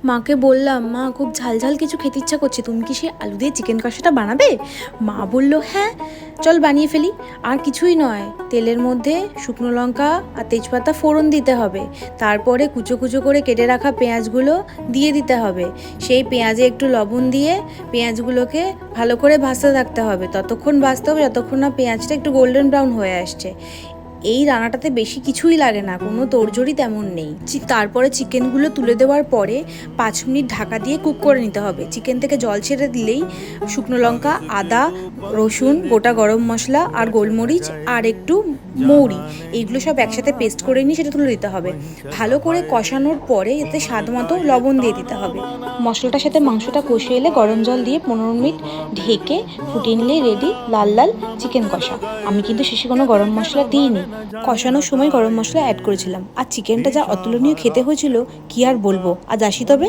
মাকে বললাম, মা খুব ঝাল ঝাল কিছু খেতে ইচ্ছা করছে, তুমি কি সেই আলু দিয়ে চিকেন কষাটা বানাবে? মা বলল হ্যাঁ, চল বানিয়ে ফেলি। আর কিছুই নয়, তেলের মধ্যে শুকনো লঙ্কা আর তেজপাতা ফোড়ন দিতে হবে, তারপরে কুচো কুচো করে কেটে রাখা পেঁয়াজগুলো দিয়ে দিতে হবে। সেই পেঁয়াজে একটু লবণ দিয়ে পেঁয়াজগুলোকে ভালো করে ভাজতে থাকতে হবে, ততক্ষণ ভাজতে হবে যতক্ষণ না পেঁয়াজটা একটু গোল্ডেন ব্রাউন হয়ে আসছে। এই রান্নাটাতে বেশি কিছুই লাগে না, কোনো তোড়জোড়ি তেমন নেই। তারপরে চিকেনগুলো তুলে দেওয়ার পরে 5 মিনিট ঢাকা দিয়ে কুক করে নিতে হবে। চিকেন থেকে জল ছেড়ে দিলেই শুকনো লঙ্কা, আদা, রসুন, গোটা গরম মশলা আর গোলমরিচ আর একটু মৌরি, এইগুলো সব একসাথে পেস্ট করে নিয়ে সেটা তুলে দিতে হবে। ভালো করে কষানোর পরে এতে স্বাদ মতো লবণ দিয়ে দিতে হবে। মশলাটার সাথে মাংসটা কষিয়ে এলে গরম জল দিয়ে 15 মিনিট ঢেকে ফুটিয়ে নিলেই রেডি লাল লাল চিকেন কষা। আমি কিন্তু শেষে কোনো গরম মশলা দিইনি, কষানোর সময় গরম মশলা অ্যাড করেছিলাম। আর চিকেনটা যা অতুলনীয় খেতে হয়েছিল, কি আর বলবো। আজ আসি তবে।